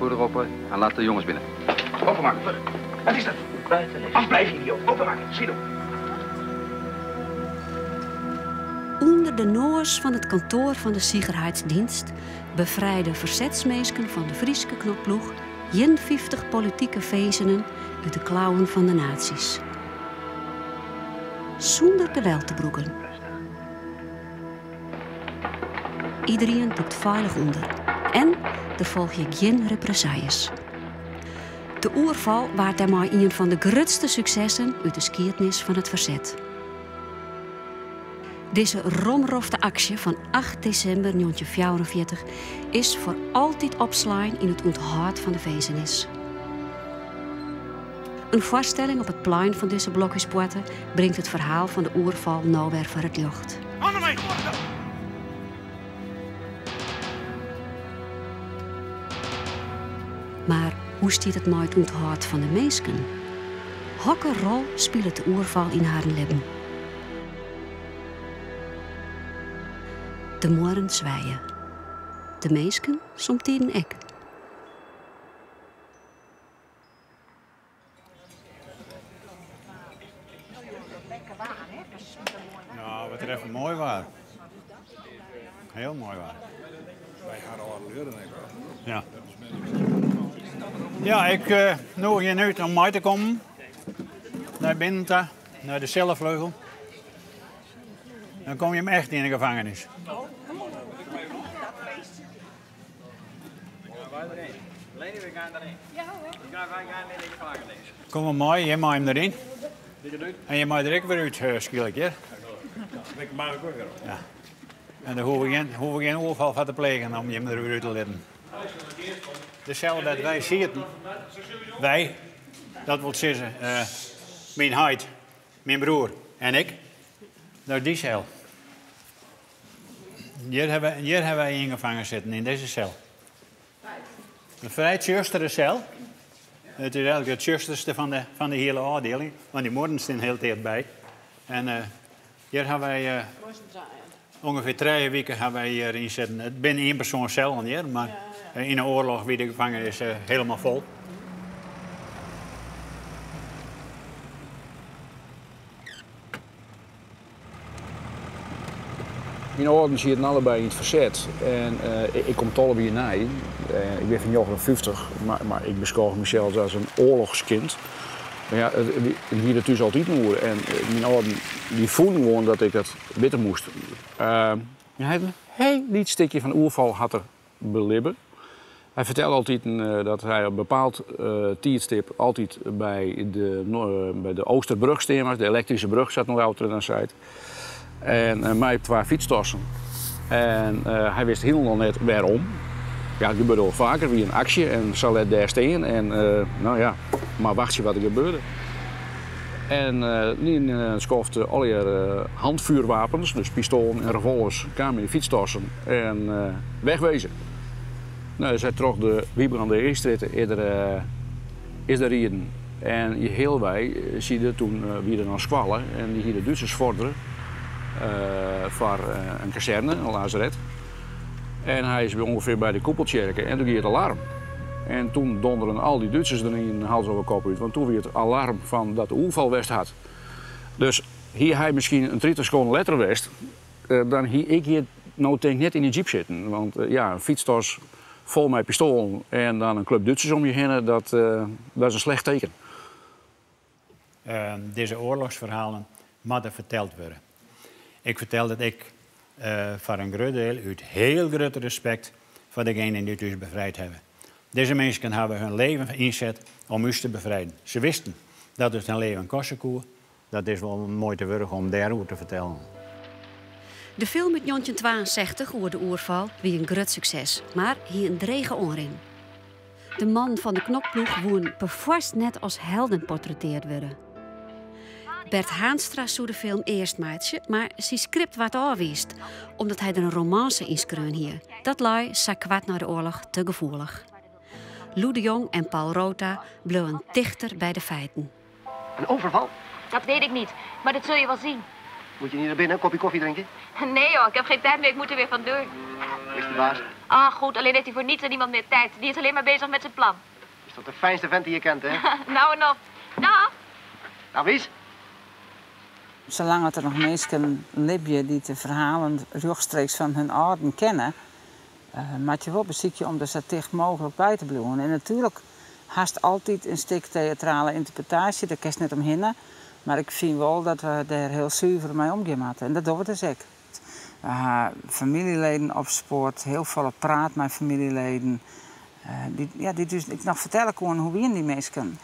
aanvoerder open en laat de jongens binnen. Openmaken. Wat is dat? Afblijf, idioot. Openmaken. Schiet op. Onder de noos van het kantoor van de Sicherheidsdienst bevrijden verzetsmeesken van de Friese knopploeg 51 politieke vezenen uit de klauwen van de nazi's. Zonder geweld te broeken. Iedereen doet veilig onder. En er volgen geen represailles. De oerval waart daarmee een van de grootste successen uit de geschiedenis van het verzet. Deze romrofte actie van 8 december 1944 is voor altijd opslaan in het onthoud van de vezenis. Een voorstelling op het plein van deze blokjespoorten brengt het verhaal van de oerval nou weer voor het licht. Maar hoe stiet het met het onthoud van de meesken? Welke rol speelt de oerval in haar leven? De moren zwijgen. De meesken somtijden ek. Ja, wat er even mooi was. Heel mooi was. Wij hadden al leuren, denk ik. Ja. Ja, ik nodig je nu om mee te komen. Naar binnen toe, naar de cellenvleugel. Dan kom je hem echt in de gevangenis. Kom maar mooi, je mag hem erin. En je mag er ook weer uit, schillijk, ja? Ja. En dan hoeven we geen overval van te plegen om je hem eruit te laten. De cel dat wij zitten, wij, dat wil zeggen, mijn heid, mijn broer en ik, nou die cel. Hier hebben wij ingevangen zitten, in deze cel. Een vrij tjustere cel. Het is eigenlijk het tjusterste van de hele afdeling, want die moorden staan heel dichtbij. En hier hebben wij ongeveer 3 weken hebben wij hierin zitten. Het ben 1 persoon cel hier, maar in een oorlog wie de gevangen is helemaal vol. Mijn ouders zitten allebei in het verzet. En ik kom tolle hier naar. Ik ben van 59, maar ik beschouw mezelf als een oorlogskind. Maar ja, hier er dus altijd moer. En mijn ouders die voelden gewoon dat ik het bitter moest. Hij had een heel licht stukje van oerval had er belibben. Hij vertelde altijd dat hij op een bepaald tijdstip altijd bij de Oosterbrug staan was. De elektrische brug zat nog altijd aan de zijde. En mij op 2 fietstossen. En hij wist helemaal net waarom. Ja, het gebeurde al vaker, wie een actie en zal het daar staan. En nou ja, maar wacht je wat er gebeurde. En nu schofte alle handvuurwapens, dus pistolen en revolvers, kwamen in de fietstossen en wegwezen. Nou, zij trok de Wiebrande Eestritte is er rijden. En je heel wij zie je toen weer dan squallen en die hier de Duitsers vorderen. Voor een kazerne, een lazaret. En hij is ongeveer bij de koepeltjerken en toen ging het alarm. En toen donderen al die Duitsers er in hals over kop uit, want toen werd het alarm van dat de oerval west had. Dus hier hij misschien een 30 seconden later west, dan hier ik hier nou denk net in die jeep zitten. Want ja, een fietstas vol met pistool en dan een club Duitsers om je heen, dat is een slecht teken. Deze oorlogsverhalen moeten verteld worden. Ik vertel dat ik voor een groot deel uit heel groot respect voor degenen die het ons bevrijd hebben. Deze mensen hebben hun leven inzet om ons te bevrijden. Ze wisten dat het hun leven kosten kon. Dat is wel mooi te worden om daarover te vertellen. De film uit 1962 over de oerval wie een groot succes, maar hier een drege oren. De man van de knokploeg woon perforce net als helden portretteerd worden. Bert Haanstra zou de film eerst maatje, maar zijn script werd afgeweest, omdat hij er een romance in schreun hier. Dat lui zag kwart na de oorlog te gevoelig. Lou de Jong en Paul Rota bleven dichter bij de feiten. Een overval? Dat weet ik niet, maar dat zul je wel zien. Moet je niet naar binnen, een kopje koffie drinken? Nee joh, ik heb geen tijd meer, ik moet er weer vandoor. Is de baas? Ah, goed, alleen heeft hij voor niets en niemand meer tijd. Die is alleen maar bezig met zijn plan. Is dat de fijnste vent die je kent, hè? Nou en op. Nou. Nou, Wies? Zolang er nog mensen leven die de verhalen rechtstreeks van hun ouderen kennen, maak je wel beziekje om er zo dicht mogelijk bij te blijven. En natuurlijk haast altijd een stuk theatrale interpretatie, daar kan je net omheen. Maar ik vind wel dat we daar heel zuiver mee omgaan moeten. En dat doen we dus ook. Familieleden opspoort, heel veel praat met familieleden. Die dus ik nog vertellen kon hoe wie die mensen.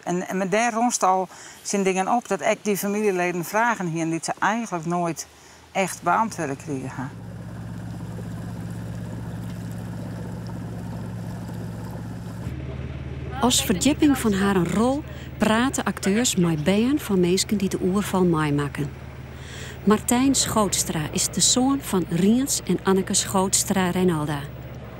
En met daar ronst al zijn dingen op dat ik die familieleden vragen hier en die ze eigenlijk nooit echt beantwoord krijgen. Als verdieping van haar een rol praten acteurs met bijen van mensen die de oerval meemaken. Martijn Schootstra is de zoon van Riens en Anneke Schootstra-Reinalda.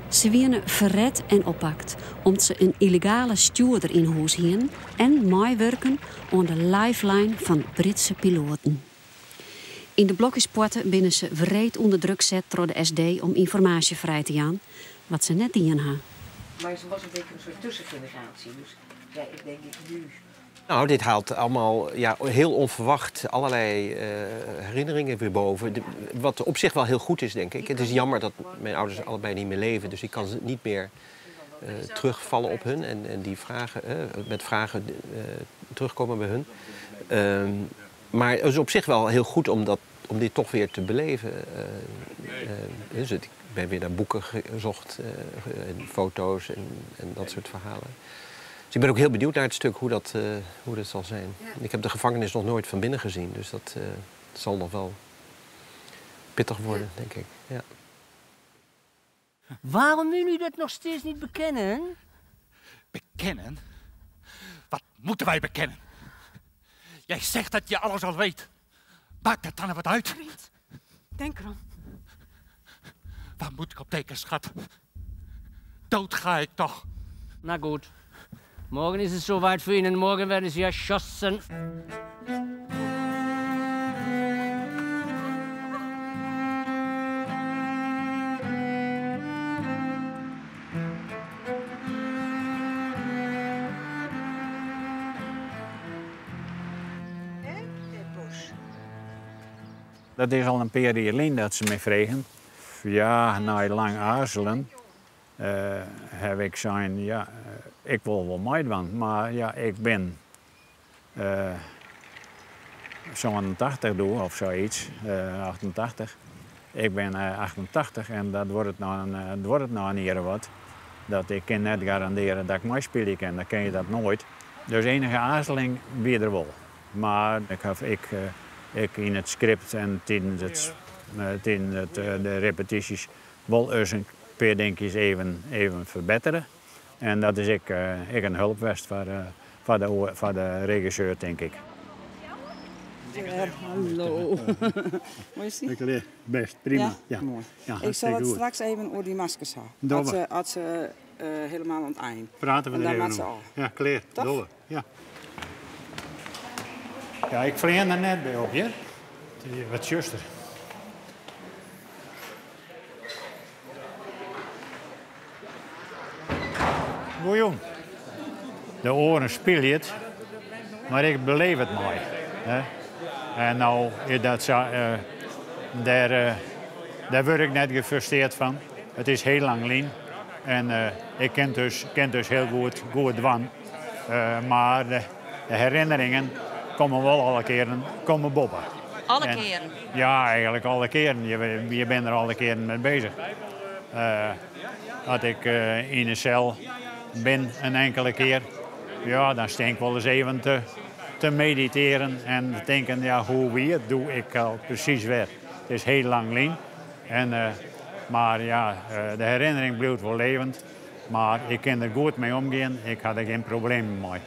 Ze werden verred en oppakt omdat ze een illegale stuurder in huis hadden en meewerken aan de lifeline van Britse piloten. In de blokjespoorten binnen ze wreed onder druk zet door de SD om informatie vrij te gaan, wat ze net dienen hadden. Maar ze was een beetje een soort tussengeneratie. Dus ja, ik denk nu. Nou, dit haalt allemaal heel onverwacht allerlei herinneringen weer boven. Wat op zich wel heel goed is, denk ik. Het is jammer dat mijn ouders allebei niet meer leven. Dus ik kan niet meer terugvallen op hun. En die vragen, met vragen terugkomen bij hun. Maar het is op zich wel heel goed om dit toch weer te beleven. Dus ik ben weer naar boeken gezocht, foto's en dat soort verhalen. Dus ik ben ook heel benieuwd naar het stuk hoe dat zal zijn. Ja. Ik heb de gevangenis nog nooit van binnen gezien, dus dat zal nog wel pittig worden, denk ik. Ja. Waarom wil u dat nog steeds niet bekennen? Bekennen? Wat moeten wij bekennen? Jij zegt dat je alles al weet. Maakt dat dan wat uit? Vriend, denk erom. Waar moet ik op tekenen, schat? Dood ga ik toch? Nou goed. Morgen is het soweit voor Ihnen en morgen werden Sie erschossen. Dat is al een paar jaar geleden dat ze mij vregen. Ja, na lang aarzelen heb ik gezegd, ja, ik wil wel meedoen, maar ja, ik ben zo'n 80 doe of zoiets, 88. Ik ben 88 en dat wordt het nou een keer wat. Dat ik kan net garanderen dat ik meespelen kan, dan kan je dat nooit. Dus enige aarzeling weer er wel. Maar ik in het script en tijdens de repetities wel eens een paar dingetjes even verbeteren. En dat is ik een hulpwest voor de regisseur, denk ik. Hallo. Mooi zien? Best, prima. Ja? Ja. Mooi. Ja, ik zal het goed. straks even over die maskers hebben. Als ze helemaal aan het eind. Praten we en er dan even ze over. al. Ja, klaar. Door. Ja. Ja, ik vleer er net bij op, ja? Wat juster. Goeie jong. De oren speel je het, maar ik beleef het mooi. Hè? En nou, daar word ik net gefrustreerd van. Het is heel lang lien. En ik ken dus heel goed dwan. Maar de herinneringen komen wel alle keren boven. Alle keren? Ja, eigenlijk alle keren. Je bent er alle keren mee bezig. Als ik in een cel ben een enkele keer, ja, dan sta ik wel eens even te mediteren en te denken, ja, hoe weer doe ik al precies weer. Het is heel lang lien. Maar ja, de herinnering blijft wel levend. Maar ik kan er goed mee omgaan. Ik had er geen problemen mee.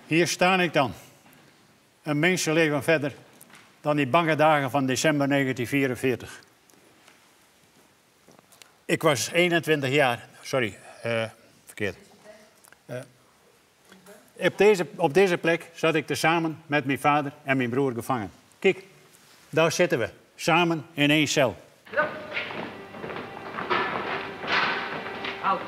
Hier sta ik dan. Een mensenleven verder dan die bange dagen van december 1944. Ik was 21 jaar. Sorry, verkeerd. Op deze plek zat ik tezamen met mijn vader en mijn broer gevangen. Kijk, daar zitten we. Samen in één cel. Houd.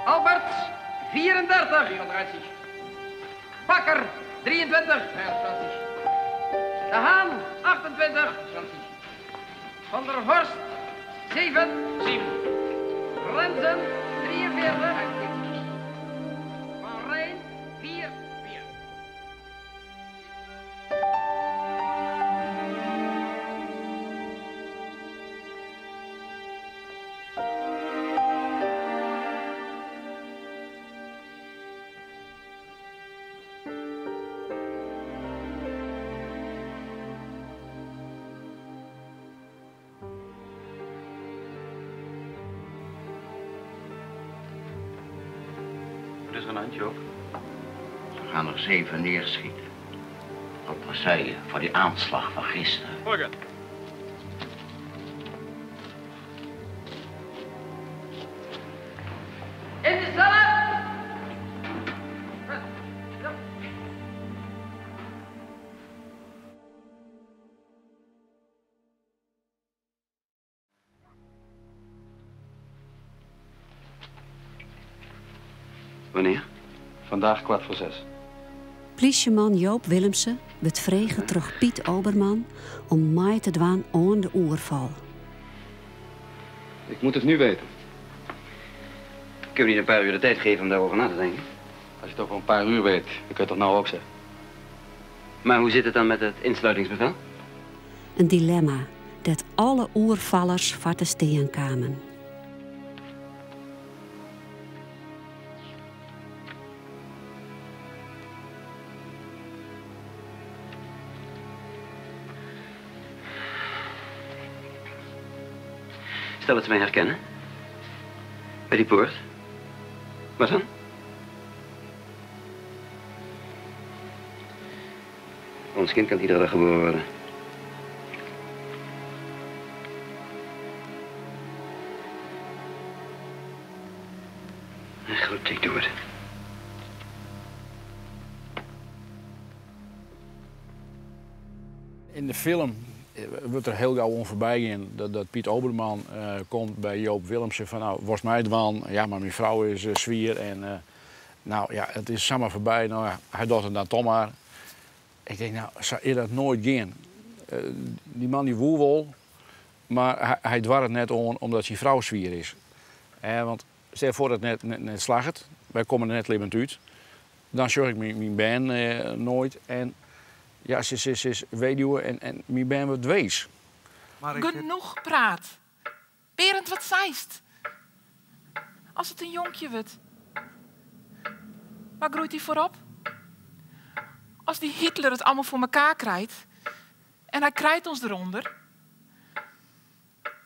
Albert, 34. Bakker, 23. De Haan, 28. Van der Horst, 7. Rensen, 43. Van Rijn, 4. Wat is er aan de hand, Joop? Ze gaan er 7 neerschieten. Represaille voor die aanslag van gisteren. Morgen. In de cellen! Wanneer? Vandaag 5:15. Politieman Joop Willemsen wordt vregen terug Piet Oberman om mij te dwaan aan de oerval. Ik moet het nu weten. Kun je niet een paar uur de tijd geven om daarover na te denken? Als je het over een paar uur weet, dan kun je het toch nou ook zeggen. Maar hoe zit het dan met het insluitingsbevel? Een dilemma dat alle oervallers voor te steen kwamen. Stel dat ze mij herkennen. Bij die poort. Wat dan? Ons kind kan iedere dag geboren worden. Goed, ik doe het. In de film wordt er heel gauw aan voorbij gaan dat Piet Oberman komt bij Joop Willemsen van nou, was mij dwan, ja, maar mijn vrouw is zwier en nou ja, het is samen voorbij. Nou ja, hij doet het dan toch maar. Ik denk, nou, zou je dat nooit gaan? Die man die woe wel, maar hij dwar het net aan omdat zijn vrouw zwier is. Want stel voor dat het net slacht, wij komen er net levend uit, dan zorg ik mijn baan nooit. En ja, ze is weduwe en mijn baan wordt wees. Genoeg praat. Berend, wat zeist? Als het een jonkje wordt. Waar groeit hij voorop? Als die Hitler het allemaal voor elkaar krijgt en hij krijgt ons eronder,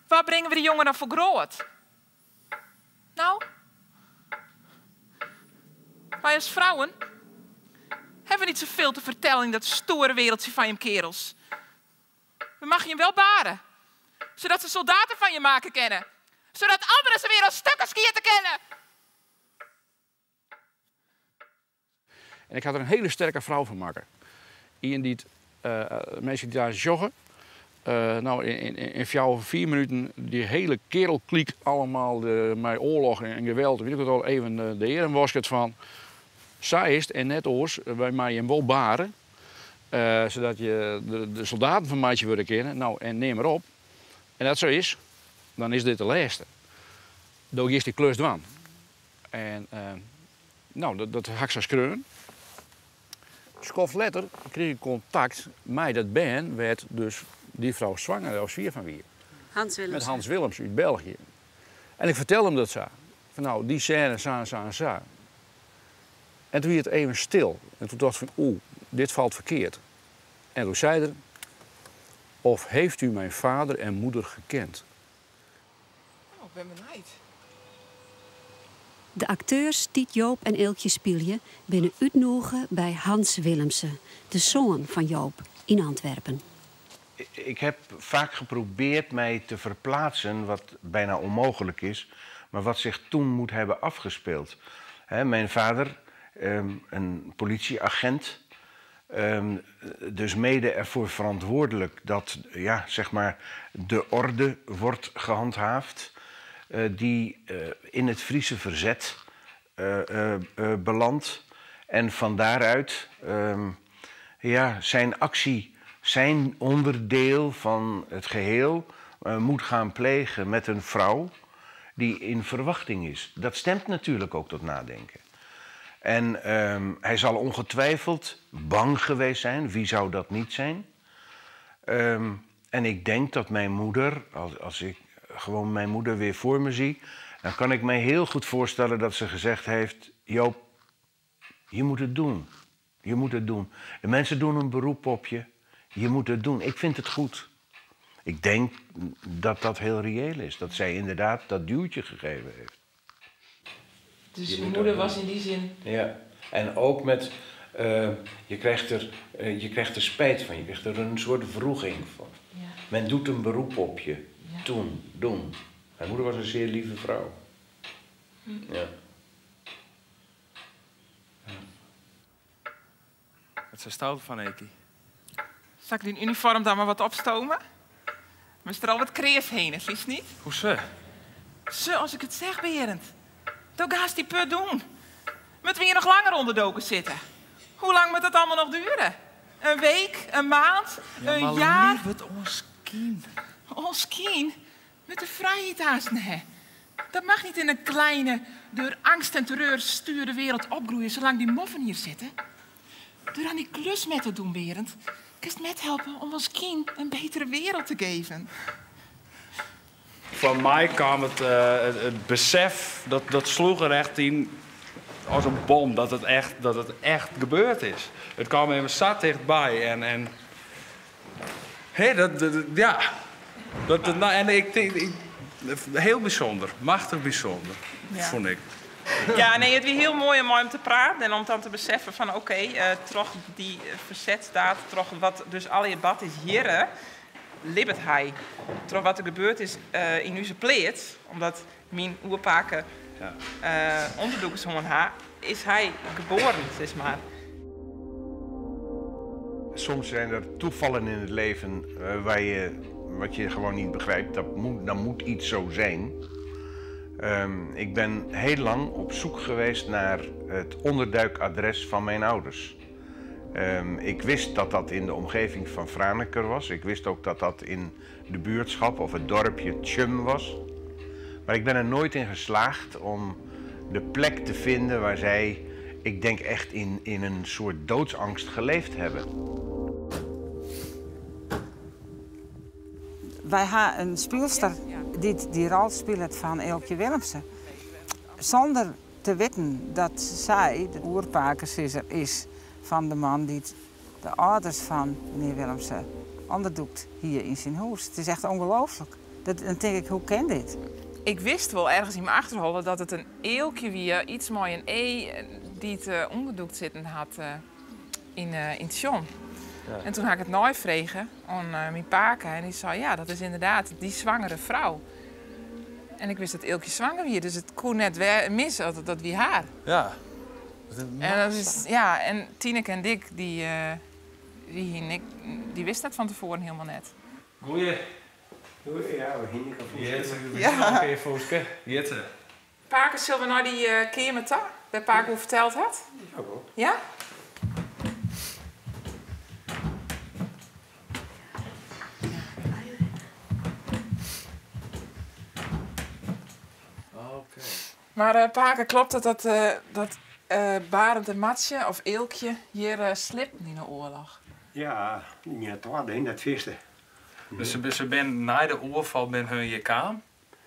waar brengen we die jongen dan voor groot? Nou, wij als vrouwen hebben niet zoveel te vertellen in dat stoere wereldje van je kerels. We mag je hem wel baren, zodat ze soldaten van je maken kennen, zodat anderen ze weer als stukken skiën te kennen. En ik had er een hele sterke vrouw van maken. Iemand die mensen die daar joggen. Nou, in 4 minuten die hele kerelkliek allemaal met oorlog en geweld. Weet ik het al even de heren was het van. Zij is het en net oors, wij mij hem wel baren. Zodat je de soldaten van mij willen kennen. Nou, en neem maar op. En dat zo is, dan is dit de laatste. Dan is die klus dwan. En nou, dat had ik zo schreeuwen. Skof letter kreeg ik contact met dat band werd dus die vrouw zwanger als 4 van wie. Hans Willemsen. Met Hans Willemsen uit België. En ik vertelde hem dat zo. Van nou, die scène, zo. En toen werd het even stil. En toen dacht ik van, dit valt verkeerd. En toen zei er, of heeft u mijn vader en moeder gekend? Oh, ik ben benieuwd. De acteurs Tiet Joop en Eeltje Spielje binnen uitnodigen bij Hans Willemsen, de zoon van Joop, in Antwerpen. Ik heb vaak geprobeerd mij te verplaatsen, wat bijna onmogelijk is, maar wat zich toen moet hebben afgespeeld. Mijn vader, een politieagent, dus mede ervoor verantwoordelijk dat zeg maar de orde wordt gehandhaafd, die in het Friese verzet belandt. En van daaruit zijn actie, zijn onderdeel van het geheel moet gaan plegen met een vrouw die in verwachting is. Dat stemt natuurlijk ook tot nadenken. En hij zal ongetwijfeld bang geweest zijn. Wie zou dat niet zijn? En ik denk dat mijn moeder, als ik gewoon mijn moeder weer voor me zie, dan kan ik me heel goed voorstellen dat ze gezegd heeft: Joop, je moet het doen. Je moet het doen. De mensen doen een beroep op je. Je moet het doen. Ik vind het goed. Ik denk dat dat heel reëel is. Dat zij inderdaad dat duwtje gegeven heeft. Dus je moeder was in die zin... Ja, en ook met... je krijgt er spijt van. Je krijgt er een soort wroeging van. Ja. Men doet een beroep op je. Ja. Doen. Mijn moeder was een zeer lieve vrouw. Ja. Wat zijn stout van Eki? Zal ik die uniform dan maar wat opstomen? Maar is er al wat kreef heen, vies niet? Hoezo? Zo, als ik het zeg, Berend. Dan gaast die put doen. Moet we hier nog langer onderdoken zitten? Hoe lang moet dat allemaal nog duren? Een week? Een maand? Een jaar? Lief, het ons kind. Ons kind? Met de vrijheid haast, nee. Dat mag niet in een kleine, door angst en terreur stuurde wereld opgroeien zolang die moffen hier zitten. Door aan die klus met te doen, Berend, kun je met helpen om ons kind een betere wereld te geven. Van mij kwam het besef, dat sloeg er echt in als een bom, dat het echt gebeurd is. Het kwam even zat dichtbij en heel bijzonder, machtig bijzonder, vond ik. Ja, nee, het was heel mooi om te praten en om dan te beseffen van toch die verzetstaat, toch wat dus al je bad is hier, libbet hij. Toch wat er gebeurd is in onze pleet, omdat mijn oerpaken onderdoeken zongen haar, is hij geboren, zeg maar. Soms zijn er toevallen in het leven wat je gewoon niet begrijpt. Dan moet iets zo zijn. Ik ben heel lang op zoek geweest naar het onderduikadres van mijn ouders. Ik wist dat dat in de omgeving van Franeker was. Ik wist ook dat dat in de buurtschap of het dorpje Tjum was. Maar ik ben er nooit in geslaagd om de plek te vinden waar zij, ik denk echt in een soort doodsangst geleefd hebben. Wij hebben een speelster die rol speelt van Eelkje Willemsen. Zonder te weten dat zij de oerpakensister is van de man die de ouders van meneer Willemsen onderdoekt hier in zijn huis. Het is echt ongelooflijk. Dan denk ik, hoe kan dit? Ik wist wel ergens in mijn achterhoofd dat het een eelkje wie iets mooi een die het onderdoekt zitten had in het John. Ja. En toen had ik het nooit vregen aan mijn paken en die zei ja, dat is inderdaad die zwangere vrouw. En ik wist dat eelkje zwanger was, dus het kon net missen dat wie haar. Ja. En Tineke en Dick die wisten dat van tevoren helemaal net. Goeie. Ja, we gingen Ja. Jette. Paken, zullen we naar die kamer toe? Bij Paken hoe verteld had? Ja, hoor. Ja? Oké. Maar Paken, klopt het dat Barend en Matsje of Eelkje hier slipt in de oorlog? Ja, niet te in dat feesten. Dus ze ben na de oorval ben hun hier kwam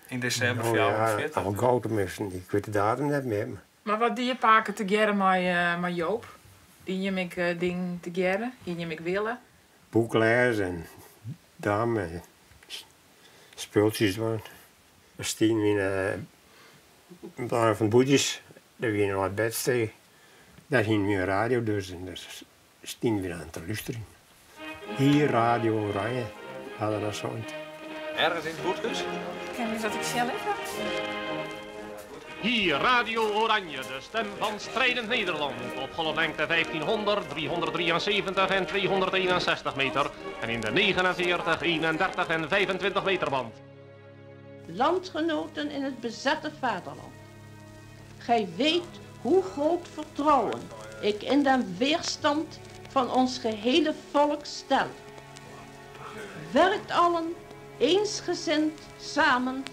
in december van 1940. Ja, al goud missen. Ik weet de datum net meer. Maar wat die je Paken te gerren met Joop? Die je me ding te gerren? Die je me willen? Boekleers en dames, speeltjes waren. We staan in een plan van boetjes. Daar weer nog wat bedsteken. Daar ging weer een radio dus en daar staan we aan te luisteren. Hier Radio Oranje hadden dat zo. Ergens in het boetkes? Ken je dat ik zelf heb? Hier Radio Oranje, de stem van strijdend Nederland. Op golflengte 1500, 373 en 261 meter. En in de 49, 31 en 25 meter band. Landgenoten in het bezette vaderland. Gij weet hoe groot vertrouwen ik in den weerstand van ons gehele volk stel. Werkt allen eensgezind samen,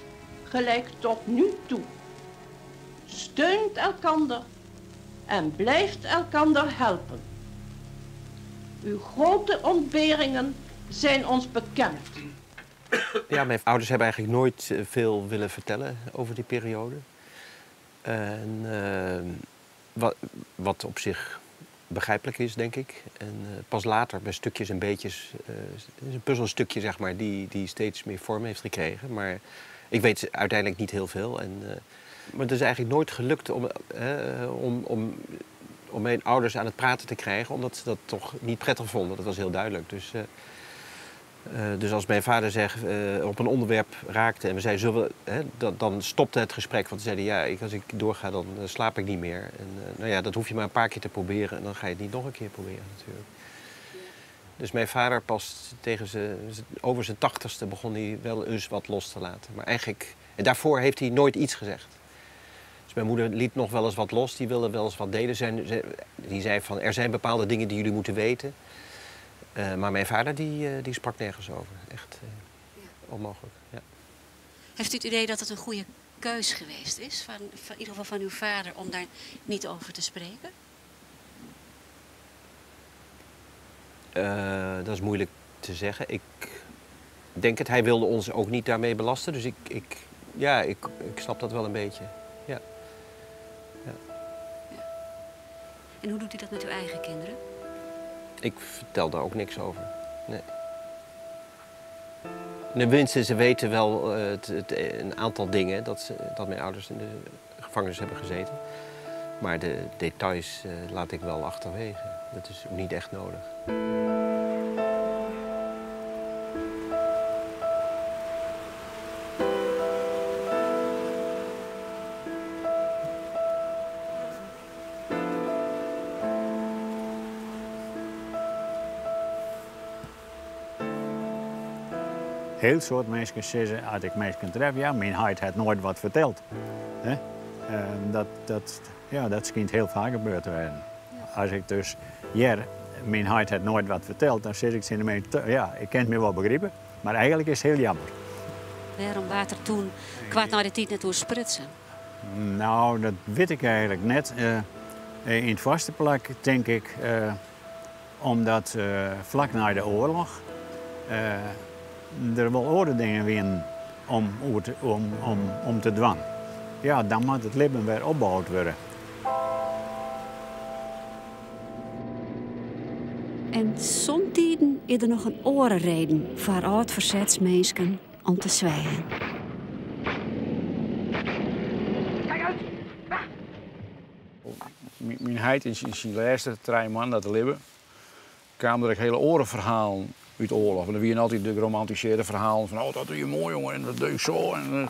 gelijk tot nu toe. Steunt elkander en blijft elkander helpen. Uw grote ontberingen zijn ons bekend. Ja, mijn ouders hebben eigenlijk nooit veel willen vertellen over die periode. En, wat op zich begrijpelijk is, denk ik. En pas later, bij stukjes en beetjes, het is een puzzelstukje, zeg maar, die steeds meer vorm heeft gekregen. Maar ik weet uiteindelijk niet heel veel. Maar het is eigenlijk nooit gelukt om mijn ouders aan het praten te krijgen, omdat ze dat toch niet prettig vonden. Dat was heel duidelijk. Dus als mijn vader op een onderwerp raakte en we zeiden, dan stopte het gesprek. Want ze zeiden, ja, als ik doorga, dan slaap ik niet meer. En dat hoef je maar een paar keer te proberen en dan ga je het niet nog een keer proberen natuurlijk. Dus mijn vader pas over zijn 80ste begon hij wel eens wat los te laten. Maar eigenlijk, en daarvoor heeft hij nooit iets gezegd. Dus mijn moeder liet nog wel eens wat los, die wilde wel eens wat delen. Die zei van, er zijn bepaalde dingen die jullie moeten weten. Maar mijn vader die sprak nergens over. Echt onmogelijk. Ja. Heeft u het idee dat het een goede keus geweest is, in ieder geval van uw vader, om daar niet over te spreken? Dat is moeilijk te zeggen. Ik denk het, hij wilde ons ook niet daarmee belasten. Dus ik snap dat wel een beetje. Ja. Ja. En hoe doet u dat met uw eigen kinderen? Ik vertel daar ook niks over. Nee. Tenminste, ze weten wel een aantal dingen dat mijn ouders in de gevangenis hebben gezeten. Maar de details laat ik wel achterwege. Dat is ook niet echt nodig. Heel soort mensen zeggen, als ik mensen tref, ja, mijn huid had nooit wat verteld. Dat schijnt heel vaak gebeurd te werden. Ja. Als ik dus mijn huid had nooit wat verteld, dan zeg ik ze ermee, ja, ik kan het me wel begrijpen, maar eigenlijk is het heel jammer. Waarom water toen kwart naar de tijd naartoe sprutsen? Nou, dat weet ik eigenlijk net. In het vaste plek denk ik, omdat vlak na de oorlog er wel andere dingen winnen om te dwang. Ja, dan moet het leven weer opgebouwd worden. En somtijden is er nog een orenreden voor oud-verzetsmensen om te zwijgen. Mijn heid in zijn laatste 3 maanden te leven kwamen er hele orenverhalen uit de oorlog. En er waren altijd de geromantiseerde verhalen van, oh, dat doe je mooi, jongen, en dat doe je zo. En,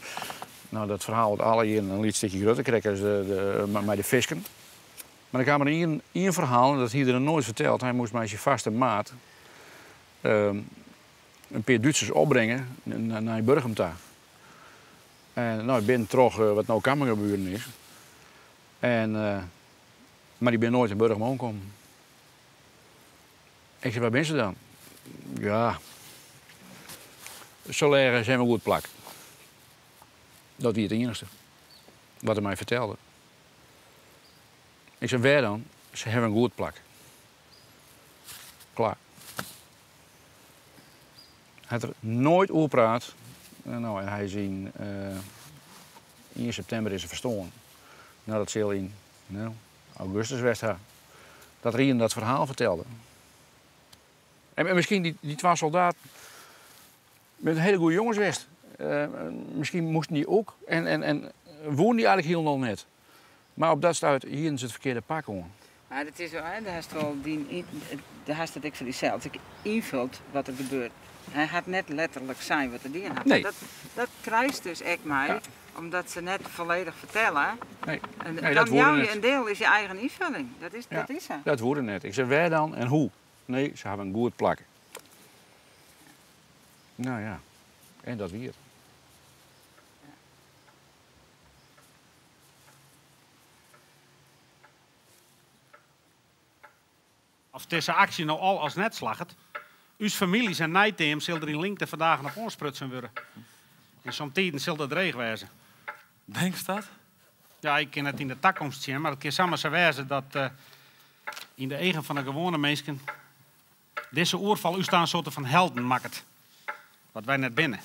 nou, dat verhaal wordt alle hier een stukje groter krijgen met de visken. Maar dan kwam er één verhaal, en dat hij er nooit verteld. Hij moest mij zijn vaste maat een paar Duitsers opbrengen naar Burgumta. En nou, ik ben terug wat nou Kammergeburen is. Maar die ben nooit in Burgum aangekomen. Ik zei, waar ben ze dan? Ja, Solaire zijn we goed plak. Dat was het enige wat hij mij vertelde. Ik zei, waar dan? Ze hebben een goed plak. Klaar. Hij had er nooit over gepraat. Nou, en hij is in 1 september is hij verstoren. Nou, dat zal in augustus was hij. Dat Rien dat verhaal vertelde. En misschien die 2 soldaten met een hele goede jongens wist. Misschien moesten die ook. En woonden die eigenlijk heel nog net. Maar op dat stuit hier is het verkeerde pak, jongen. Maar het is wel, hè, daar hast het ik voor diezelfde. Ik invult wat er gebeurt. Hij had net letterlijk zijn wat er die had. Nee. Dat krijgt dus echt mij, omdat ze net volledig vertellen. Nee, En nee, dan dat worden jou net. je een deel is je eigen invulling. Dat is er. Dat worden net. Ik zeg, waar dan en hoe? Nee, ze hebben een goed plakken. Nou ja, en dat weer. Of deze actie nou al als net slacht, uw familie zijn nijteam zullen er in Linkte vandaag nog onsprutsen worden. En soms tijden zal dat regen wezen. Denk je dat? Ja, ik ken het in de toekomst zien, maar het kan samen zo wezen dat in de eigen van de gewone mensen deze oorval u staan een soort van helden maakt. Wat wij net binnen.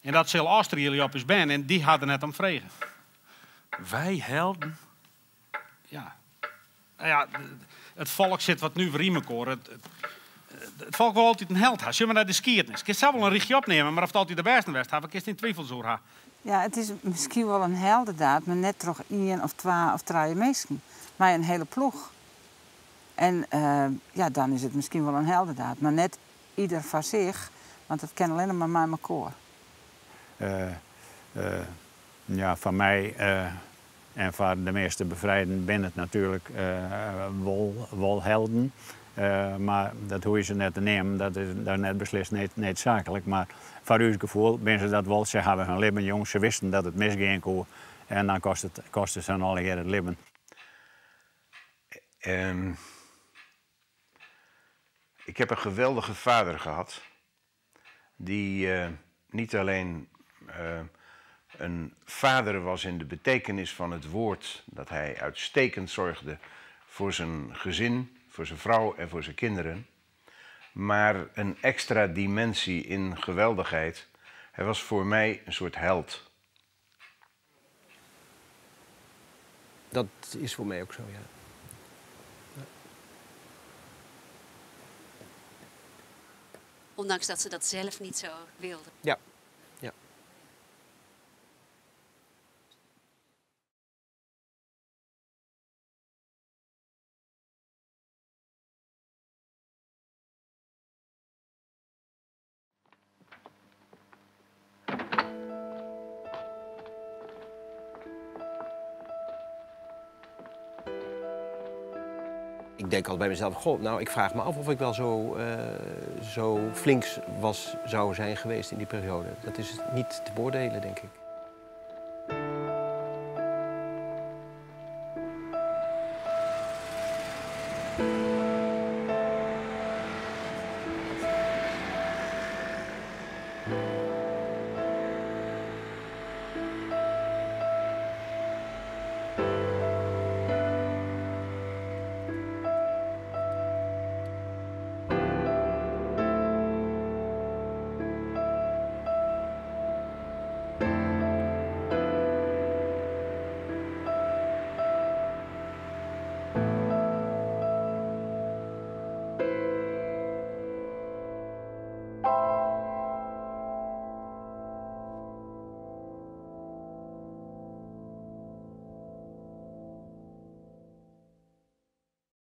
En dat zal Austrië jullie op is ben en die hadden net om vregen. Wij helden? Ja. Nou ja, het volk zit wat nu voor riemenkoor. Het volk wil altijd een held hebben. Zullen we naar de skiertnis? Ik kan wel een richtje opnemen, maar of het altijd de beste was, heb ik eerst in twijfel zo hebben. Ja, het is misschien wel een heldendaad, maar net toch 1 of 2 of 3 mensen. Maar een hele ploeg. En ja, dan is het misschien wel een heldendaad, maar net ieder voor zich, want het kan alleen maar met elkaar. Ja, van mij en van de meeste bevrijden ben het natuurlijk wel helden. Maar dat hoef je ze net te nemen, dat is daar net beslist niet zakelijk. Maar voor uw gevoel ben ze dat wel, ze hebben hun leven jong, ze wisten dat het misging kon. En dan kost het ze al een het leven. Ik heb een geweldige vader gehad, die niet alleen een vader was in de betekenis van het woord, dat hij uitstekend zorgde voor zijn gezin, voor zijn vrouw en voor zijn kinderen, maar een extra dimensie in geweldigheid. Hij was voor mij een soort held. Dat is voor mij ook zo, ja. Ondanks dat ze dat zelf niet zo wilden. Ja. Ja. Ik denk al bij mezelf, goh, nou, ik vraag me af of ik wel zo flink zou zijn geweest in die periode. Dat is niet te beoordelen, denk ik.